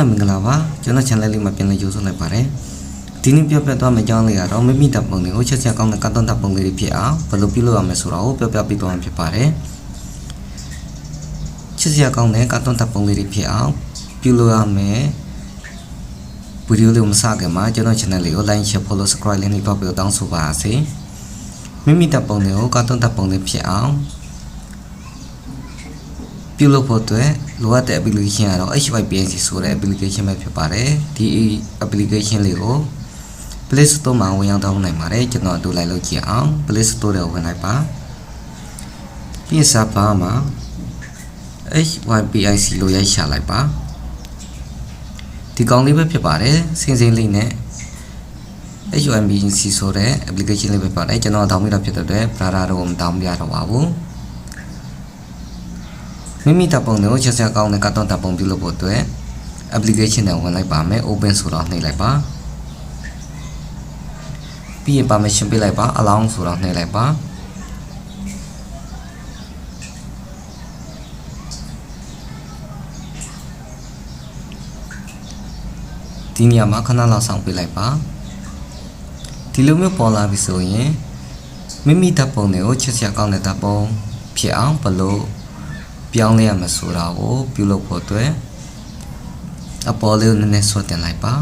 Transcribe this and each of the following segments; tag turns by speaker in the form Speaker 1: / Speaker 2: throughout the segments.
Speaker 1: မင်္ဂလာပါကျွန်တော် channel လေးမှာပြန်လည်ကြိုဆိုလိုက်ပါတယ်ဒီနေ့ပြောပြသွားမယ့်အကြောင်းလေးကတော့မိမိတပ်ပုံတွေကိုချက်ချက်ကောင်းတဲ့ကတ်တုံးတပ်ပုံလေးတွေဖြစ်အောင်ဘယ်လိုပြုလုပ်ရမလဲဆိုတာကိုပြောပြပေးသွားမှာဖြစ်ပါတယ်ချက်ချက်ကောင်းတဲ့ကတ်တုံးတပ်ပုံလေးတွေဖြစ်အောင်ပြုလုပ်ရမယ်ဗီဒီယိုလေးကိုမစခင်မှာကျွန်တော် channel လေးကို like share follow subscribe လေးနှိပ်တော့ပြီးတောင်းဆိုပါစေမိမိတပ်ပုံတွေကိုကတ်တုံးတပ်ပုံလေးဖြစ်အောင်ပြုလုပ်ဖို့အတွက်လိုအပ်တဲ့ application ကတော့ HYPNC ဆိုတဲ့ application ပဲဖြစ်ပါတယ်ဒီ application လေးကို Play Store မှာဝင်ရောက်download နိုင်ပါတယ်ကျွန်တော်အတူလိုက်လုပ်ကြည့်အောင် Play Store ထဲဝင်လိုက်ပါပြီးရင် server မှာ HYPIC လို့ရိုက်ရှာလိုက်ပါဒီကောင်လေးပဲဖြစ်ပါတယ်စင်စင်လေးနဲ့ HYPNC ဆိုတဲ့ application လေးပဲပါတယ်ကျွန်တော် download လုပ်ဖြစ်တဲ့အတွက် browser တော့မ download ရတော့ပါဘူးမိမိတပ်ပုံတွေကိုချက်ချက်ကောင်းတဲ့ကတ်တုံးတပ်ပုံပြုလုပ်ဖို့အတွက် application နဲ့ဝင်လိုက်ပါမယ် open ဆိုတော့နှိပ်လိုက်ပါပြီးရင် permission ပေးလိုက်ပါ allow ဆိုတော့နှိပ်လိုက်ပါဒီနေရာမှာခဏလောက်စောင့်ပေးလိုက်ပါဒီလိုမျိုးပေါ်လာပြီဆိုရင်မိမိတပ်ပုံတွေကိုချက်ချက်ကောင်းတဲ့တပ်ပုံဖြစ်အောင်ဘယ်လိုပြောင်းလဲရမှာဆိုတာကိုပြုလုပ်ဖို့အတွက်အပေါ်လေးကိုနည်းနည်းဆွတ်တင်လိုက်ပါ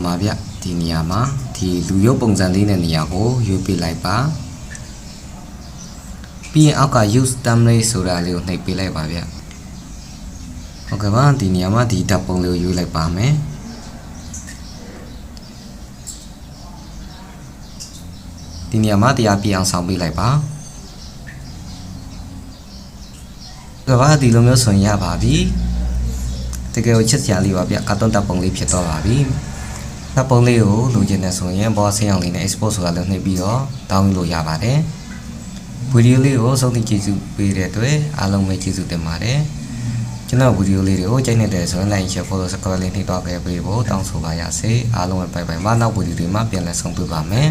Speaker 1: မှာဗျဒီနေရာမှာဒီလူရုပ်ပုံစံလေးနဲ့နေရာကိုရွေးပေးလိုက်ပါပြီးရင်အောက်က use template ဆိုတာလေးကိုနှိပ်ပေးလိုက်ပါဗျဟုတ်ကဲ့ပါဒီနေရာမှာဒီဓာတ်ပုံလေးကိုရွေးလိုက်ပါမယ်ဒီနေရာမှာတရားပြအောင်ဆောင်ပေးလိုက်ပါကဘာဒီလိုမျိုးဆိုရင်ရပါပြီတကယ်ကိုချစ်စရာလေးပါဗျကတ်တုံးတပ်ပုံလေးဖြစ်တော့ပါပြီတပ်ပုံလေးကိုလိုချင်တယ်ဆိုရင်ဘောဆင်းအောင်လေးနဲ့ export ဆိုတာလည်းနှိပ်ပြီးတော့ download လို့ရပါတယ်ဗီဒီယိုလေးကိုစုံသင်ကြည့်စုပေးတဲ့အတွက်အားလုံးပဲကျေးဇူးတင်ပါတယ်ကျွန်တော်ဗီဒီယိုလေးတွေကိုကြိုက်နေတယ်ဆိုရင် like share follow subscribe လေးနှိပ်တော့ခဲ့ပေးဖို့တောင်းဆိုပါရစေအားလုံးပဲ bye bye မနောက်ဗီဒီယိုတွေမှာပြန်လည်ဆုံတွေ့ပါမယ်